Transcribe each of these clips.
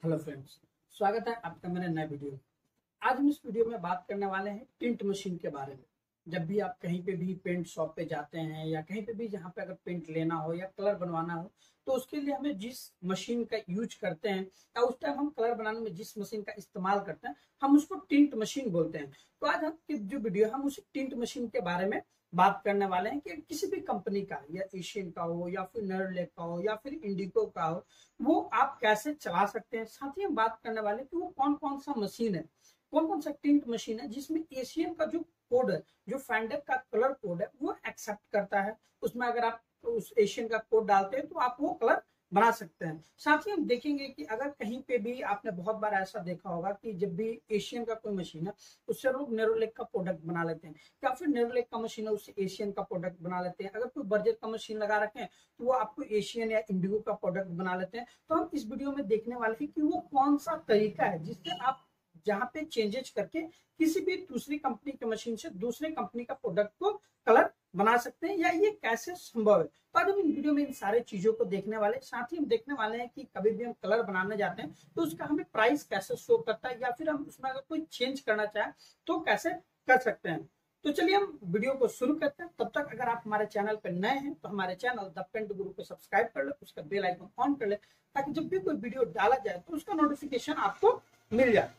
Hello friends, स्वागत है आपका मेरे नए वीडियो में। आज हम इस वीडियो में बात करने वाले हैं टिंट मशीन के बारे में। जब भी आप कहीं पे भी पेंट शॉप पे जाते हैं या कहीं पे भी जहाँ पे अगर पेंट लेना हो या कलर बनवाना हो, तो उसके लिए हमें जिस मशीन का यूज करते हैं या उस टाइम हम कलर बनाने में जिस मशीन का इस्तेमाल करते हैं, हम उसको टिंट मशीन बोलते हैं। तो आज हम की जो वीडियो है हम उसी टिंट मशीन के बारे में बात करने वाले हैं कि किसी भी कंपनी का, या एशियन का हो या फिर नेरोलैक का हो या फिर इंडिगो का हो, वो आप कैसे चला सकते हैं। साथ ही हम बात करने वाले हैं कि वो कौन कौन सा मशीन है, कौन कौन सा टिंट मशीन है जिसमें एशियन का जो कोड है, जो फैंडर का कलर कोड है, वो एक्सेप्ट करता है। उसमें अगर आप उस एशियन का कोड डालते हैं तो आप वो कलर बना सकते हैं। साथ ही हम देखेंगे कि अगर कहीं पे भी आपने बहुत बार ऐसा देखा होगा कि जब भी एशियन का कोई मशीन है उससे लोग नेरोलैक का प्रोडक्ट बना लेते हैं, या फिर नेरोलैक का मशीन है उससे एशियन का प्रोडक्ट बना लेते हैं। अगर कोई बर्जर का मशीन लगा रखे हैं तो वो आपको एशियन या इंडिगो का प्रोडक्ट बना लेते हैं। तो हम इस वीडियो में देखने वाले हैं कि वो कौन सा तरीका है जिससे आप जहां पे चेंजेस करके किसी भी दूसरी कंपनी के मशीन से दूसरे कंपनी का प्रोडक्ट को कलर बना सकते हैं, या ये कैसे संभव है। तो आज हम इन वीडियो में इन सारे चीजों को देखने वाले, साथ ही हम देखने वाले हैं कि कभी भी हम कलर बनाने जाते हैं तो उसका हमें प्राइस कैसे शो करता है, या फिर हम उसमें अगर कोई चेंज करना चाहें तो कैसे कर सकते हैं। तो चलिए हम वीडियो को शुरू करते हैं। तब तक अगर आप हमारे चैनल पर नए हैं तो हमारे चैनल द पेंट गुरु को सब्सक्राइब कर ले, उसका बेल आइकन ऑन कर ले, ताकि जब भी कोई वीडियो डाला जाए तो उसका नोटिफिकेशन आपको मिल जाए।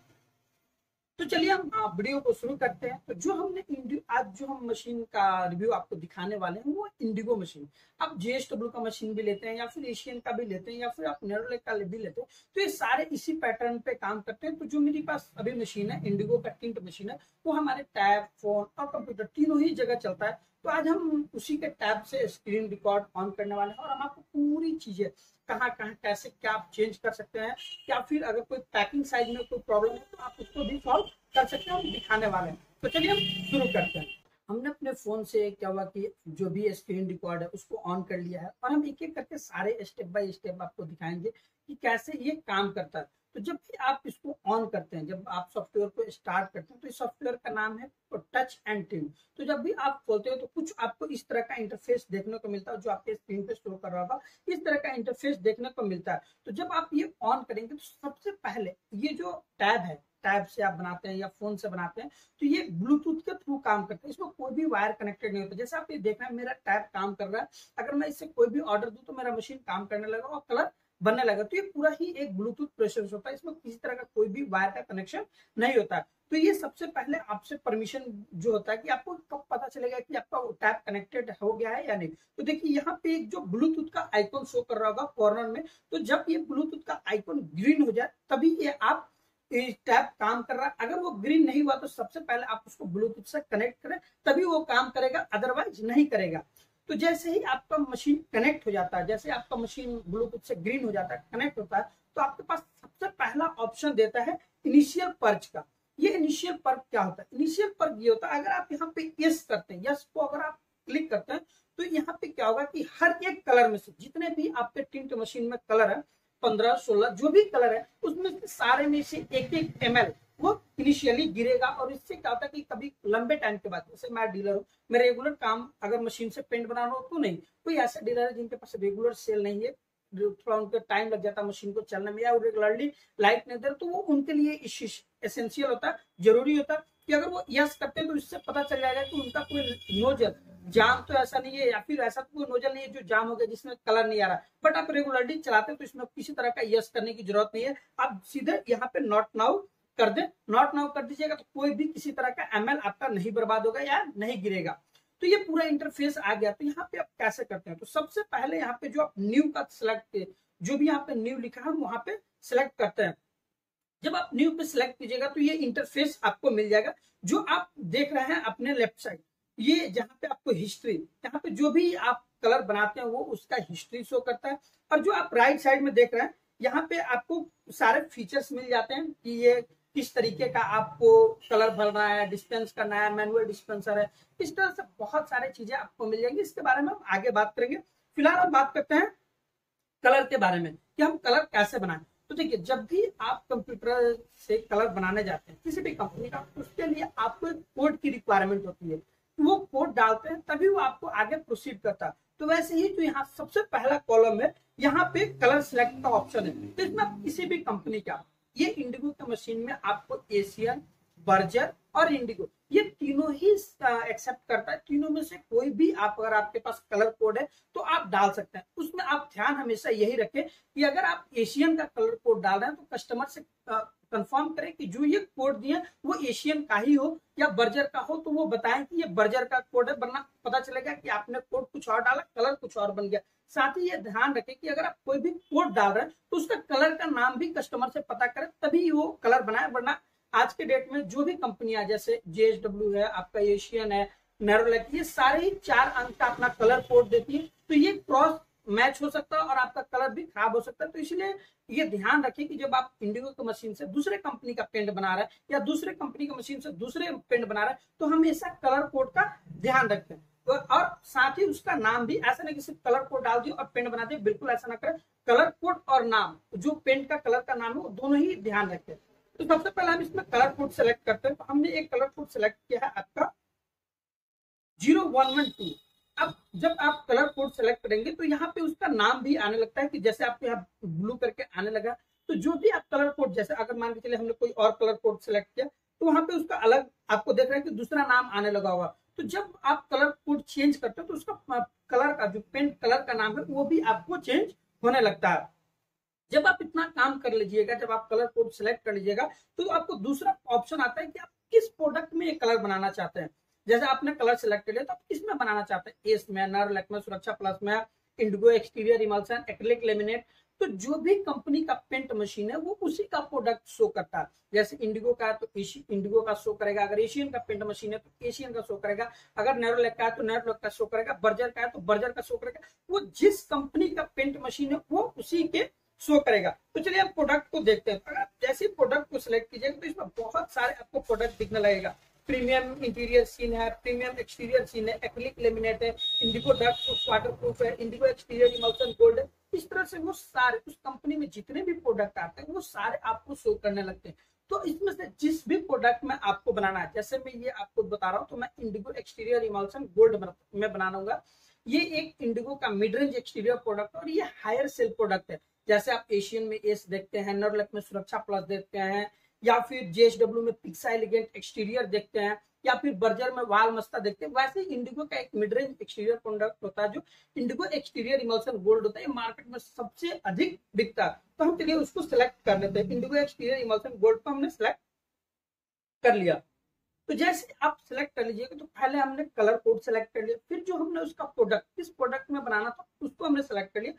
तो चलिए हम वीडियो को शुरू करते हैं। तो जो हमने आज जो हम मशीन का रिव्यू आपको दिखाने वाले हैं वो इंडिगो मशीन। आप जेएसडब्ल्यू का मशीन भी लेते हैं या फिर एशियन का भी लेते हैं या फिर आप नेरोलैक का भी लेते हैं, तो ये सारे इसी पैटर्न पे काम करते हैं। तो जो मेरे पास अभी मशीन है इंडिगो का टिंट मशीन है, वो हमारे टैब, फोन और कंप्यूटर तीनों ही जगह चलता है। तो आज हम उसी के टैब से स्क्रीन रिकॉर्ड ऑन करने वाले हैं और हम आपको पूरी चीजें कहाँ कहाँ कैसे क्या आप चेंज कर सकते हैं, या फिर अगर कोई पैकिंग साइज में कोई प्रॉब्लम है तो आप उसको भी सॉल्व कर सकते हैं, हम दिखाने वाले हैं। तो चलिए हम शुरू करते हैं। हमने अपने फोन से क्या हुआ कि जो भी स्क्रीन रिकॉर्ड है उसको ऑन कर लिया है, और हम एक एक करके सारे स्टेप बाय स्टेप आपको दिखाएंगे कि कैसे ये काम करता है। तो जब भी आप इसको ऑन करते हैं, जब आप सॉफ्टवेयर को स्टार्ट करते हैं, तो इस सॉफ्टवेयर का नाम है टच एंड टिन। तो जब भी आप खोलते हो तो कुछ आपको इस तरह का इंटरफेस देखने को मिलता है, जो आपके स्क्रीन पे शो कर रहा होगा, इस तरह का इंटरफेस देखने को मिलता है। तो जब आप ये ऑन करेंगे तो सबसे पहले ये जो टैब है, टैब से आप बनाते हैं या फोन से बनाते हैं, तो ये ब्लूटूथ के थ्रू काम करता है। इसमें कोई भी वायर कनेक्टेड नहीं होता। जैसे आप ये देख रहे हैं मेरा टैब काम कर रहा है, अगर मैं इससे कोई भी ऑर्डर दूं तो मेरा मशीन काम करने लगा और कलर बनने लगा। तो ये पूरा ही एक ब्लूटूथ प्रोसेस होता है, इसमें किसी तरह का कोई भी वायर का कनेक्शन नहीं होता। तो ये सबसे पहले आपसे परमिशन जो होता है कि आपको कब पता चलेगा कि आपका टैब कनेक्टेड हो गया है या नहीं। तो देखिए यहाँ पे एक जो ब्लूटूथ का आइकन शो कर रहा होगा कॉर्नर में, तो जब ये ब्लूटूथ का आइकन ग्रीन हो जाए तभी ये आप टैब काम कर रहा है। अगर वो ग्रीन नहीं हुआ तो सबसे पहले आप उसको ब्लूटूथ से कनेक्ट करें, तभी वो काम करेगा, अदरवाइज नहीं करेगा। तो जैसे ही आपका मशीन कनेक्ट हो जाता है, जैसे आपका मशीन ब्लूटूथ से ग्रीन हो जाता है, कनेक्ट होता है, तो आपके पास सबसे पहला ऑप्शन देता है इनिशियल पर्च का। ये इनिशियल पर्च क्या होता है? इनिशियल पर्च ये होता है, अगर आप यहाँ पे यस करते हैं, यस को अगर आप क्लिक करते हैं, तो यहाँ पे क्या होगा कि हर एक कलर में से जितने भी आपके टिंट मशीन में कलर है, 15-16 जो भी कलर है, उसमें से सारे में से एक एक ml वो इनिशियली गिरेगा। और इससे क्या होता है कि कभी लंबे टाइम के बाद, जैसे मैं डीलर हूँ, मैं रेगुलर काम अगर मशीन से पेंट बनाना हो तो नहीं, कोई ऐसा डीलर है जिनके पास रेगुलर सेल नहीं है, थोड़ा उनका टाइम लग जाता है मशीन को चलने में, या रेगुलरली लाइट नहीं दे, तो वो उनके लिए एसेंशियल होता है, जरूरी होता है कि अगर वो यस करते हैं तो इससे पता चल जाएगा कि उनका कोई नोजल जाम तो ऐसा नहीं है, या फिर ऐसा तो कोई नोजल नहीं है जो जाम हो गया जिसमें कलर नहीं आ रहा। बट आप रेगुलरली चलाते हैं तो इसमें किसी तरह का यस करने की जरूरत नहीं है। आप सीधे यहाँ पे नॉट नाउ कर दे, नॉट नाउ कर दीजिएगा, तो कोई भी किसी तरह का एमएल आपका नहीं बर्बाद होगा या नहीं गिरेगा। तो ये पूरा इंटरफेस आ गया। तो यहाँ पे आप कैसे करते हैं? तो सबसे पहले यहाँ पे जो आप न्यू का सिलेक्ट, जो भी यहाँ पे न्यू लिखा है वहां पे सिलेक्ट करते हैं। जब आप न्यू पे सिलेक्ट कीजिएगा तो ये इंटरफेस आपको मिल जाएगा, जो आप देख रहे हैं अपने लेफ्ट साइड। ये जहाँ पे आपको हिस्ट्री, यहाँ पे जो भी आप कलर बनाते हैं वो उसका हिस्ट्री शो करता है। और जो आप राइट साइड में देख रहे हैं, यहाँ पे आपको सारे फीचर्स मिल जाते हैं कि ये किस तरीके का आपको कलर भरना है, डिस्पेंस करना है, मैनुअल डिस्पेंसर है, इस तरह से बहुत सारी चीजें आपको मिल जाएंगी। इसके बारे में हम आगे बात करेंगे। फिलहाल हम बात करते हैं कलर के बारे में कि हम कलर कैसे बनाएं। तो देखिए, जब भी आप कंप्यूटर से कलर बनाने जाते हैं किसी भी कंपनी का, उसके लिए आपको एक कोड की रिक्वायरमेंट होती है। वो कोड डालते हैं तभी वो आपको आगे प्रोसीड करता है। तो वैसे ही जो यहाँ सबसे पहला कॉलम है, यहाँ पे कलर सिलेक्ट का ऑप्शन है। तो इसमें आप किसी भी कंपनी का, ये इंडिगो के मशीन में आपको एशियन, बर्जर और इंडिगो ये तीनों ही एक्सेप्ट करता है। तीनों में से कोई भी आप, अगर आपके पास कलर कोड है तो आप डाल सकते हैं। उसमें आप ध्यान हमेशा यही रखें कि अगर आप एशियन का कलर कोड डाल रहे हैं तो कस्टमर से कंफर्म करें कि जो ये कोड दिए वो एशियन का ही हो या बर्जर का हो, तो वो बताएं कि ये बर्जर का कोड है, वरना पता चलेगा कि आपने कोड कुछ और डाला, कलर कुछ और बन गया। साथ ही ये ध्यान रखें कि अगर आप कोई भी कोड डाल रहे हैं तो उसका कलर का नाम भी कस्टमर से पता करें, तभी वो कलर बनाए। वरना आज के डेट में जो भी कंपनियां जैसे JSW है, आपका एशियन है, नेरोलैक, ये सारे ही 4 अंक का अपना कलर कोड देती है, तो ये क्रॉस मैच हो सकता है और आपका कलर भी खराब हो सकता है। तो इसलिए ये ध्यान रखिए कि जब आप इंडिगो की मशीन से दूसरे कंपनी का पेंट बना रहे हैं या दूसरे कंपनी की मशीन से दूसरे पेंट बना रहे हैं तो हमेशा कलर कोड का ध्यान रखते हैं। और साथ ही उसका नाम भी, ऐसा नहीं कि सिर्फ कलर कोड डाल दिए और पेंट बना दिए, बिल्कुल ऐसा ना करें। कलर कोड और नाम, जो पेंट का कलर का नाम है, वो दोनों ही ध्यान रखते हैं। तो सबसे पहले हम इसमें कलर कोड सेलेक्ट करते हैं। तो हमने एक कलर कोड सेलेक्ट किया है आपका 0112। अब जब आप कलर कोड सेलेक्ट करेंगे तो यहाँ पे उसका नाम भी आने लगता है कि जैसे आपके यहाँ ब्लू करके आने लगा, तो जो भी आप कलर कोड, जैसे अगर मान के चले हमने कोई और कलर कोड सेलेक्ट किया तो वहां पे उसका अलग आपको देख रहे हैं कि दूसरा नाम आने लगा होगा। तो जब आप कलर कोड चेंज करते हो तो उसका कलर का जो पेंट कलर का नाम है वो भी आपको चेंज होने लगता है। जब आप इतना काम कर लीजिएगा, जब आप कलर कोड सेलेक्ट कर लीजिएगा तो आपको दूसरा ऑप्शन आता है कि आप किस प्रोडक्ट में ये कलर बनाना चाहते हैं। जैसे आपने कलर सेलेक्ट कर लिया तो आप किसमें बनाना चाहते हैं, एस में, नेरोलैक में, सुरक्षा प्लस में, Indigo exterior emulsion, acrylic laminate. तो जो भी कंपनी का पेंट मशीन है वो उसी का प्रोडक्ट शो करता है। जैसे इंडिगो का है तो इंडिगो का शो करेगा, अगर एशियन का पेंट मशीन है तो एशियन का शो करेगा, अगर नेरोलैक का है तो नेरोलैक का शो करेगा, बर्जर का है तो बर्जर का शो करेगा। वो जिस कंपनी का पेंट मशीन है वो उसी के शो करेगा। तो चलिए हम प्रोडक्ट को देखते हैं। अगर आप जैसे प्रोडक्ट को सिलेक्ट कीजिएगा तो इसमें बहुत सारे आपको प्रोडक्ट दिखने लगेगा। प्रीमियम इंटीरियर सीन है, प्रीमियम एक्सटीरियर सीन है, एक्रिलिक लेमिनेट है, इंडिगो डस्ट वाटर प्रूफ है, इंडिगो एक्सटीरियर इमल्सन गोल्ड है। इस तरह से वो सारे, उस कंपनी में जितने भी प्रोडक्ट आते हैं वो सारे आपको शो करने लगते हैं। तो इसमें से जिस भी प्रोडक्ट में आपको बनाना है, जैसे मैं ये आपको बता रहा हूँ, तो मैं इंडिगो एक्सटीरियर इमल्सन गोल्ड में बनाऊंगा। ये एक इंडिगो का मिड रेंज एक्सटीरियर प्रोडक्ट और ये हायर सेल प्रोडक्ट है। जैसे आप एशियन में एस देखते हैं, नेरोलैक में सुरक्षा प्लस देखते हैं, या फिर JSW में पिक्सा एलिगेंट एक्सटीरियर देखते हैं, या फिर बर्जर में वाल मस्ता देखते हैं। वैसे ही इंडिगो का एक मिड रेंज एक्सटीरियर प्रोडक्ट होता है जो इंडिगो एक्सटीरियर इमल्सन गोल्ड होता है, ये मार्केट में सबसे अधिक बिकता है। तो हम चलिए उसको सिलेक्ट कर लेते हैं। इंडिगो एक्सटीरियर इमल्सन गोल्ड को हमने सिलेक्ट कर लिया। तो जैसे आप सिलेक्ट कर लीजिएगा तो पहले हमने कलर कोड सिलेक्ट कर लिया, फिर जो हमने उसका प्रोडक्ट, किस प्रोडक्ट में बनाना था उसको हमने सिलेक्ट कर लिया।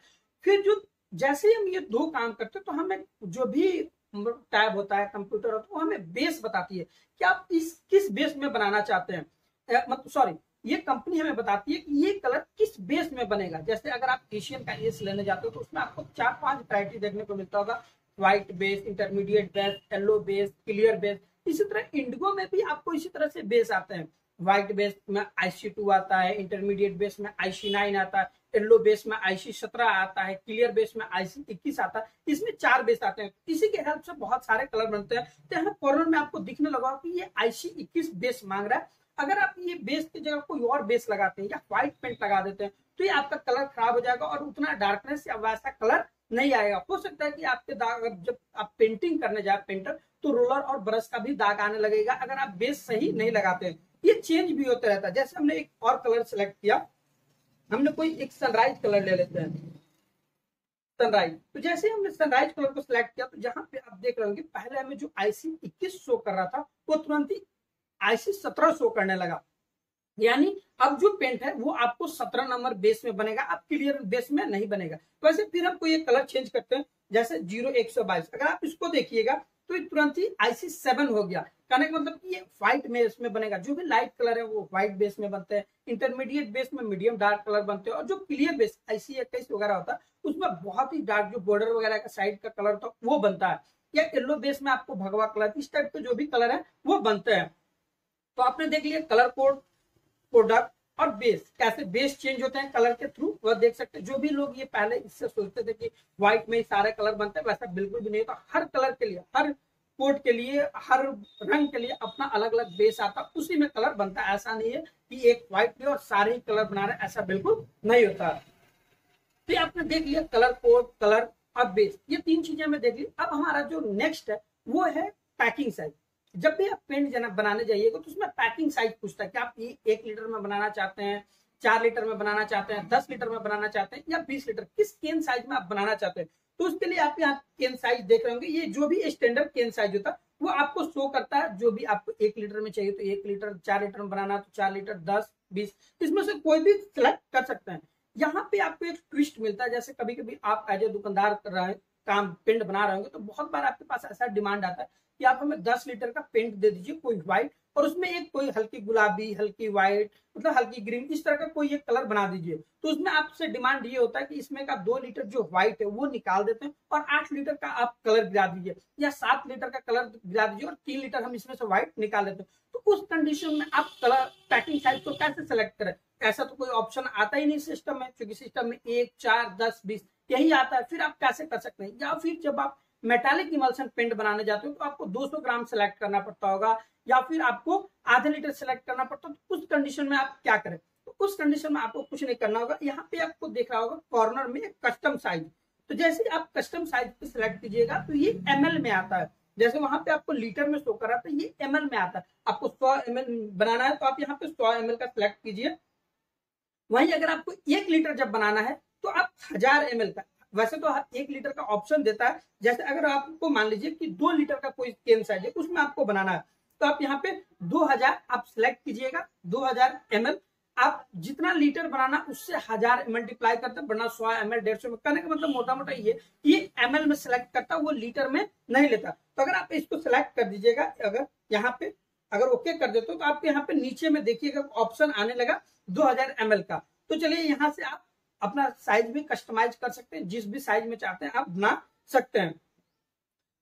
फिर जो जैसे हम ये दो काम करते हैं तो हमें जो भी टैब होता है, कंप्यूटर होता है, वो हमें बेस बताती है कि आप इस किस बेस में बनाना चाहते हैं। मतलब सॉरी, ये कंपनी हमें बताती है कि ये कलर किस बेस में बनेगा। जैसे अगर आप एशियन का एस लेने जाते हो तो उसमें आपको 4-5 वैरायटी देखने को मिलता होगा, white base, intermediate base, yellow base, clear base. इसी तरह इंडिगो में भी आपको इसी तरह से बेस आते हैं। व्हाइट बेस में IC2 आता है, इंटरमीडिएट बेस में IC9 आता है, येलो बेस में IC17 आता है, क्लियर बेस में IC21 आता है। इसमें 4 बेस आते हैं। इसी के हेल्प से बहुत सारे कलर बनते हैं। तो यहाँ कॉर्नर में आपको दिखने लगा कि ये IC21 बेस मांग रहा है। अगर आप ये बेस की जगह कोई और बेस लगाते हैं या व्हाइट पेंट लगा देते हैं तो ये आपका कलर खराब हो जाएगा और उतना डार्कनेस या वैसा कलर नहीं आएगा। हो सकता है कि आपके दाग, जब आप पेंटिंग करने जाए पेंटर, तो रोलर और ब्रश का भी दाग आने लगेगा अगर आप बेस सही नहीं लगाते हैं। ये चेंज भी होता रहता है। जैसे हमने एक और कलर सेलेक्ट किया, हमने कोई एक सनराइज कलर ले लेते हैं, सनराइज। तो जैसे हमने सनराइज कलर को सिलेक्ट किया तो जहां पे आप देख रहे होंगे पहले हमें जो IC21 शो कर रहा था वो तुरंत ही IC17 शो करने लगा। यानी अब जो पेंट है वो आपको 17 नंबर बेस में बनेगा, आप क्लियर बेस में नहीं बनेगा। वैसे फिर हमको ये कलर चेंज करते हैं, जैसे 0122, अगर आप इसको देखिएगा तो तुरंत ही IC7 हो गया। कहने का मतलब कि ये व्हाइट बेस में बनेगा। जो भी लाइट कलर है वो व्हाइट बेस में बनते हैं, इंटरमीडिएट बेस में मीडियम डार्क कलर बनते हैं, और जो क्लियर बेस IC21 वगैरह होता है उसमें बहुत ही डार्क जो बॉर्डर वगैरह का साइड का कलर होता है वो बनता है। या येलो बेस में आपको भगवा कलर, इस टाइप के जो भी कलर है वो बनते हैं। तो आपने देख लिया कलर कोड, प्रोडक्ट और बेस, कैसे बेस चेंज होते हैं कलर के थ्रू, वह देख सकते हैं। जो भी लोग ये पहले इससे सोचते थे कि व्हाइट में ही सारे कलर बनते हैं, वैसा बिल्कुल भी नहीं होता। हर कलर के लिए, हर कोड के लिए, हर रंग के लिए अपना अलग अलग बेस आता है, उसी में कलर बनता है। ऐसा नहीं है कि एक व्हाइट में और सारे ही कलर बना रहे हैं, ऐसा बिल्कुल नहीं होता। तो आपने देख लिया कलर कोड, कलर और बेस, ये तीन चीजें हमें देख ली। अब हमारा जो नेक्स्ट है वो है पैकिंग साइज। जब भी आप पेंट बनाने जाइएगा तो उसमें पैकिंग साइज पूछता है कि आप ये 1 लीटर में बनाना चाहते हैं, 4 लीटर में बनाना चाहते हैं, 10 लीटर में बनाना चाहते हैं या 20 लीटर, किस केन साइज में आप बनाना चाहते हैं। तो उसके लिए आप यहाँ केन साइज देख रहे होंगे, ये जो भी स्टैंडर्ड केन साइज होता है वो आपको शो करता है। जो भी आपको 1 लीटर में चाहिए तो 1 लीटर, 4 लीटर में बनाना तो 4 लीटर, 10, 20, इसमें से कोई भी सिलेक्ट कर सकते हैं। यहाँ पे आपको एक ट्विस्ट मिलता है, जैसे कभी कभी आप एज ए दुकानदार कर रहे हैं, काम पेंट बना रहे होंगे, तो बहुत बार आपके पास ऐसा डिमांड आता है कि आप हमें 10 लीटर का पेंट दे दीजिए, कोई व्हाइट, और उसमें एक कोई हल्की गुलाबी, हल्की व्हाइट, मतलब हल्की ग्रीन, इस तरह का कोई एक कलर बना दीजिए। तो उसमें आपसे डिमांड ये होता है कि इसमें का 2 लीटर जो व्हाइट है वो निकाल देते हैं और 8 लीटर का आप कलर गिरा दीजिए, या 7 लीटर का कलर गिरा दीजिए और 3 लीटर हम इसमें से व्हाइट निकाल लेते हैं। तो उस कंडीशन में आप कलर पैकिंग साइज को कैसे सेलेक्ट करें? ऐसा तो कोई ऑप्शन आता ही नहीं सिस्टम में, क्योंकि सिस्टम में 1, 4, 10, 20 यही आता है। फिर आप कैसे कर सकते हैं? या फिर जब आप मेटालिक इमल्सन पेंट बनाने जाते हो तो आपको 200 ग्राम सेलेक्ट करना पड़ता होगा, या फिर आपको आधे लीटर सेलेक्ट करना पड़ता है। तो उस कंडीशन में आप क्या करें? तो उस कंडीशन में आपको कुछ नहीं करना होगा। यहाँ पे आपको देख रहा होगा कॉर्नर में कस्टम साइज, तो जैसे आप कस्टम साइज पे सिलेक्ट कीजिएगा तो ये ml में आता है। जैसे वहां पे आपको लीटर में शो कर रहा था, ये ml में आता है। आपको 100 ml बनाना है तो आप यहाँ पे 100 ml का सिलेक्ट कीजिए। वहीं अगर आपको 1 लीटर जब बनाना है तो आप 1000 ml का, वैसे तो 1 लीटर का ऑप्शन देता है। जैसे अगर आपको मान लीजिए कि 2 लीटर का कोई केन साइज है, उसमें आपको बनाना है, तो आप यहाँ पे 2000 आप सिलेक्ट कीजिएगा, 2000 ml। आप जितना लीटर बनाना उससे 1000 मल्टीप्लाई करते हैं, वरना 100 ml, 150 में। कहने का मतलब मोटा मोटा ये ml में सिलेक्ट करता, वो लीटर में नहीं लेता। तो अगर आप इसको सिलेक्ट कर दीजिएगा, अगर यहाँ पे अगर ओके कर देते हो तो आपके यहाँ पे नीचे में देखिएगा ऑप्शन आने लगा 2000 ml का। तो चलिए यहाँ से आप अपना साइज भी कस्टमाइज कर सकते हैं, जिस भी साइज में चाहते हैं आप बना सकते हैं।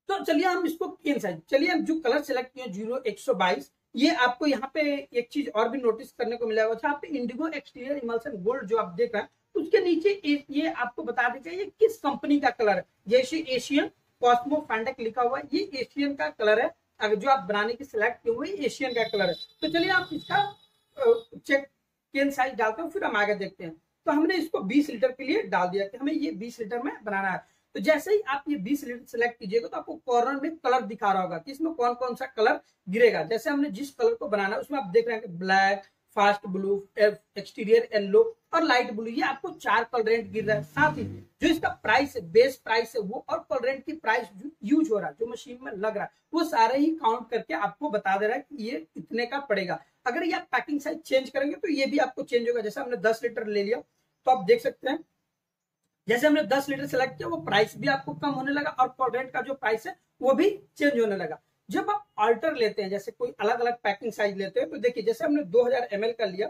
तो चलिए हम इसको केन साइज, चलिए हम जो कलर सेलेक्ट किए 0122, ये आपको यहाँ पे एक चीज और भी नोटिस करने को मिलेगा, यहाँ पे इंडिगो एक्सटीरियर इमल्सन गोल्ड जो आप देख रहे हैं, उसके नीचे ये आपको बता देगा ये किस कंपनी का कलर है। जैसे एशियन कॉस्मो फैंडेक लिखा हुआ है, ये एशियन का कलर है। अगर जो आप बनाने की सिलेक्ट किए हुए एशियन का कलर है। तो चलिए आप इसका चेक केन साइज डालते हैं, फिर हम आगे देखते हैं। तो हमने इसको 20 लीटर के लिए डाल दिया कि हमें ये 20 लीटर में बनाना है। तो जैसे ही आप ये 20 लीटर सिलेक्ट कीजिएगा तो आपको कॉर्नर में कलर दिखा रहा होगा कि इसमें कौन कौन सा कलर गिरेगा। जैसे हमने जिस कलर को बनाना है उसमें आप देख रहे हैं कि black, fast blue, exterior yellow और लाइट ब्लू, ये आपको 4 कलरेंट गिर रहा है। साथ ही जो इसका प्राइस है, बेस प्राइस है वो, और कलरेंट की प्राइस जो यूज हो रहा है, जो मशीन में लग रहा है, वो सारे ही काउंट करके आपको बता दे रहा है कि ये इतने का पड़ेगा। अगर ये आप पैकिंग साइज चेंज करेंगे तो ये भी आपको चेंज होगा। जैसे हमने 10 लीटर ले लिया तो आप देख सकते हैं, जैसे हमने 10 लीटर सेलेक्ट किया वो प्राइस भी आपको कम होने लगा और कॉलरेंट का जो प्राइस है वो भी चेंज होने लगा। जब आप अल्टर लेते हैं, जैसे कोई अलग अलग पैकिंग साइज लेते हैं, तो देखिए जैसे हमने 2000 ml का लिया,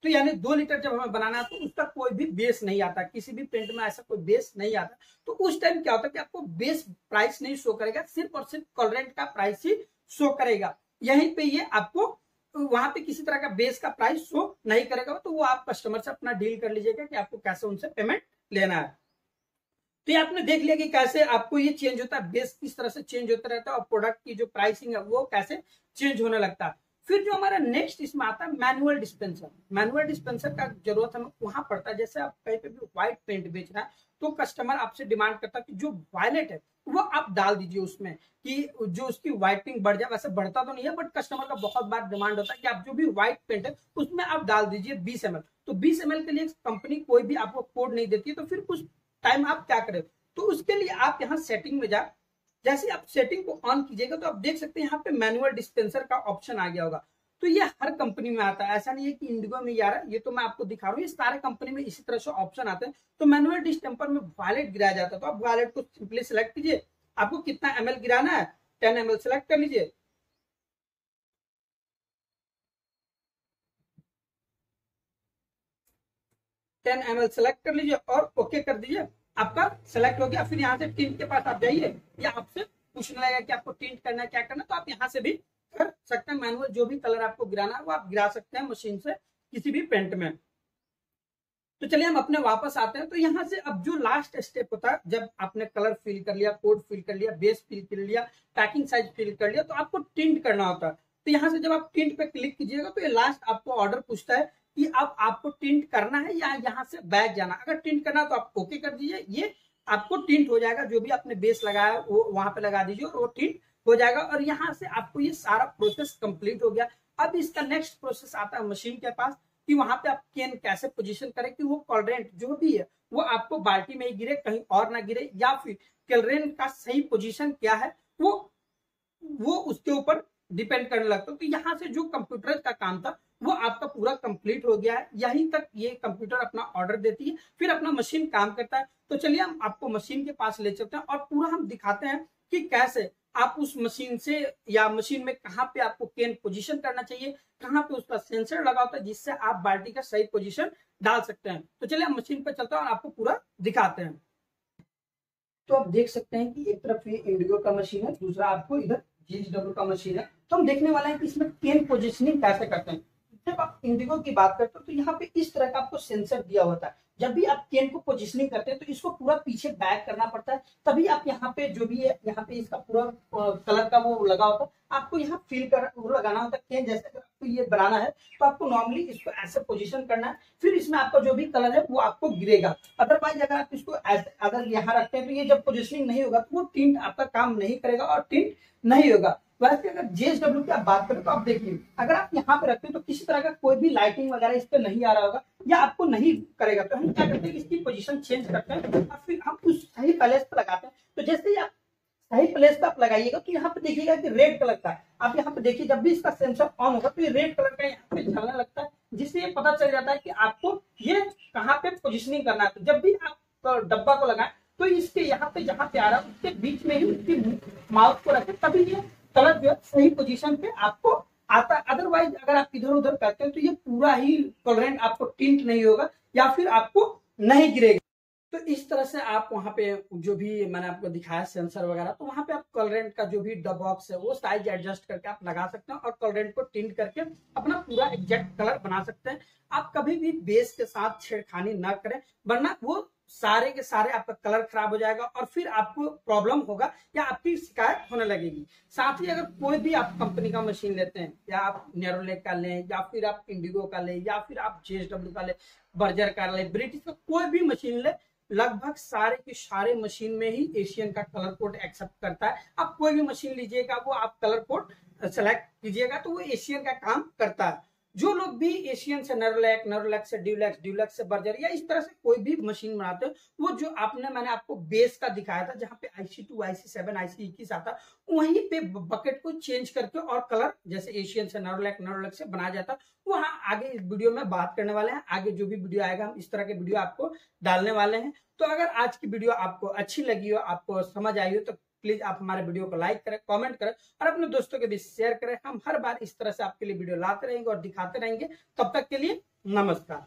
तो यानी 2 लीटर जब हमें बनाना है तो उसका कोई भी बेस नहीं आता, किसी भी पेंट में ऐसा कोई बेस नहीं आता। तो उस टाइम क्या होता है कि आपको बेस प्राइस नहीं शो करेगा, सिर्फ और सिर्फ कॉलरेंट का प्राइस ही शो करेगा। यहीं पे ये आपको वहां पे किसी तरह का बेस का प्राइस शो नहीं करेगा। तो वो आप कस्टमर से अपना डील कर लीजिएगा कि आपको कैसे उनसे पेमेंट लेना है। तो ये आपने देख लिया कि कैसे आपको ये चेंज होता है, बेस किस तरह से चेंज होता रहता है और प्रोडक्ट की जो प्राइसिंग है वो कैसे चेंज होने लगता है। फिर जो हमारा नेक्स्ट इसमें आता है मैनुअल डिस्पेंसर। मैनुअल डिस्पेंसर का जरूरत हमें वहां पड़ता है, जैसे आप कहीं पे भी व्हाइट पेंट बेच रहा है तो कस्टमर आपसे डिमांड करता है कि जो वायलेट है वो आप डाल दीजिए उसमें, कि जो उसकी व्हाइटनिंग बढ़ जाए। वैसे बढ़ता तो नहीं है, बट कस्टमर का बहुत बार डिमांड होता है कि आप जो भी व्हाइट पेंट है उसमें आप डाल दीजिए 20 ml। तो 20 ml के लिए कंपनी कोई भी आपको कोड नहीं देती है, तो फिर उस टाइम आप क्या करें? तो उसके लिए आप यहाँ सेटिंग में जा, जैसे आप सेटिंग को ऑन कीजिएगा तो आप देख सकते हैं यहाँ पे मैनुअल डिस्पेंसर का ऑप्शन आ गया होगा। तो ये हर कंपनी में आता है, ऐसा नहीं है कि इंडिगो में ही आ रहा है, ये तो मैं आपको दिखा रहा हूँ, ये सारे कंपनी में इसी तरह से ऑप्शन आते हैं। तो मैनुअल डिस्टेंपर में वायलेट गिराया जाता है, तो आप वायलेट को सिंपली सिलेक्ट कीजिए, आपको कितना ml गिराना है, 10 ml सिलेक्ट कर लीजिए। टेन ml सेलेक्ट कर लीजिए और ओके कर दीजिए, आपका सेलेक्ट हो गया। फिर यहाँ से टिंट के पास आप जाइए, या आपसे पूछने लगेगा कि आपको टिंट करना है क्या करना, तो आप यहाँ से भी कर सकते हैं। मैनुअल जो भी कलर आपको गिराना है वो आप गिरा सकते हैं मशीन से किसी भी पेंट में। तो चलिए हम अपने वापस आते हैं। तो यहाँ से अब जो लास्ट स्टेप होता है, जब आपने कलर फिल कर लिया, कोड फिल कर लिया, बेस फिल कर लिया, पैकिंग साइज फिल कर लिया, तो आपको टिंट करना होता है। तो यहाँ से जब आप टिंट पे क्लिक कीजिएगा तो ये लास्ट आपको ऑर्डर पूछता है कि अब आपको टिंट करना है या यहाँ से बैक जाना। अगर टिंट करना है तो आप ओके कर दीजिए, ये आपको टिंट हो जाएगा। जो भी आपने बेस लगाया वो वहां पे लगा दीजिए और वो टिंट हो जाएगा। और यहाँ से आपको ये सारा प्रोसेस कंप्लीट हो गया। अब इसका नेक्स्ट प्रोसेस आता है मशीन के पास कि वहां पे आप केन कैसे पोजीशन करें कि वो कलरेंट जो भी है वो आपको बाल्टी में ही गिरे, कहीं और ना गिरे, या फिर कलरेंट का सही पोजीशन क्या है वो उसके ऊपर डिपेंड करने लगता है। तो यहाँ से जो कंप्यूटर का काम था वो आपका पूरा कंप्लीट हो गया है। यहीं तक ये कंप्यूटर अपना ऑर्डर देती है, फिर अपना मशीन काम करता है। तो चलिए हम आपको मशीन के पास ले चलते हैं और पूरा हम दिखाते हैं कि कैसे आप उस मशीन से या मशीन में कहाँ पे आपको केन पोजीशन करना चाहिए, कहाँ पे उसका सेंसर लगा होता है जिससे आप बाल्टी का सही पोजीशन डाल सकते हैं। तो चलिए हम मशीन पे चलते हैं और आपको पूरा दिखाते हैं। तो आप देख सकते हैं कि एक तरफ ये इंडिगो का मशीन है, दूसरा आपको इधर GHW का मशीन है। तो हम देखने वाले हैं कि इसमें केन पोजीशनिंग कैसे करते हैं। जब आप इंडिगो की बात करते हो तो यहाँ पे इस तरह का आपको सेंसर दिया होता है। जब भी आप केन को पोजीशनिंग करते हैं तो इसको पूरा पीछे बैक करना पड़ता है, तभी आप यहाँ पे जो भी है यहाँ पे इसका पूरा कलर का वो लगा होता है, आपको यहाँ फील कर वो लगाना होता है। केन जैसे अगर आपको ये बनाना है तो आपको नॉर्मली इसको ऐसे पोजीशन करना है, फिर इसमें आपका जो भी कलर है वो आपको गिरेगा। अदरवाइज अगर आप इसको ऐसे अगर यहाँ रखते हैं तो ये जब पोजीशनिंग नहीं होगा तो वो टिंट आपका काम नहीं करेगा और टिंट नहीं होगा। वैसे अगर GHW की आप बात करें तो आप देखिए, अगर आप यहाँ पे रखते हैं तो किसी तरह का कोई भी लाइटिंग वगैरह इस पे नहीं आ रहा होगा या आपको नहीं करेगा। तो हम क्या करते हैं, इसकी पोजीशन चेंज करते हैं और फिर हम उस सही प्लेस पे लगाते हैं। तो जैसे ही आप सही प्लेस पे आप लगाइएगा तो यहाँ पे देखिएगा कि रेड कलर का है। आप यहाँ पे देखिए, जब भी इसका सेंसर ऑन होगा तो ये रेड कलर का यहाँ पे जलने लगता है, जिससे ये पता चल जाता है कि आपको ये कहाँ पे पोजिशनिंग करना है। तो जब भी आप डब्बा को लगाए तो इसके यहाँ पे जहाँ पे आ रहा है उसके बीच में ही उसकी माउथ को रखें, तभी ये कलर जो है सही पोजीशन पे आपको आता है। अदरवाइज अगर आप इधर उधर करते हैं तो ये पूरा ही कलरेंट आपको टिंट नहीं होगा या फिर आपको नहीं गिरेगा। तो इस तरह से आप वहां पे जो भी मैंने आपको दिखाया सेंसर वगैरह, तो वहां पे आप कलरेंट का जो भी बॉक्स है वो साइज एडजस्ट करके आप लगा सकते हैं और कलरेंट को टिंट करके अपना पूरा एग्जैक्ट कलर बना सकते हैं। आप कभी भी बेस के साथ छेड़खानी ना करें, वरना वो सारे के सारे आपका कलर खराब हो जाएगा और फिर आपको प्रॉब्लम होगा या आपकी शिकायत होने लगेगी। साथ ही अगर कोई भी आप कंपनी का मशीन लेते हैं, या आप नेरोलैक का लें या फिर आप इंडिगो का लें या फिर आप GHW का लें, बर्जर का लें, ब्रिटिश का कोई भी मशीन ले, लगभग सारे के सारे मशीन में ही एशियन का कलर कोड एक्सेप्ट करता है। आप कोई भी मशीन लीजिएगा, वो आप कलर कोड सेलेक्ट कीजिएगा तो वो एशियन का काम करता है। जो लोग भी एशियन से नेरोलैक, नेरोलैक से ड्यूलैक्स, ड्यूलैक्स से बर्जर या इस तरह से कोई भी मशीन बनाते हैं, वो जो मैंने आपको बेस का दिखाया था जहां पे IC2, IC7, IC21 आता, वहीं पे बकेट को चेंज करके और कलर जैसे एशियन से नेरोलैक, नेरोलैक से बनाया जाता, वहां आगे इस वीडियो में बात करने वाले हैं। आगे जो भी वीडियो आएगा हम इस तरह के वीडियो आपको डालने वाले हैं। तो अगर आज की वीडियो आपको अच्छी लगी हो, आपको समझ आई हो, तो प्लीज आप हमारे वीडियो को लाइक करें, कमेंट करें और अपने दोस्तों के बीच शेयर करें। हम हर बार इस तरह से आपके लिए वीडियो लाते रहेंगे और दिखाते रहेंगे। तब तक के लिए नमस्कार।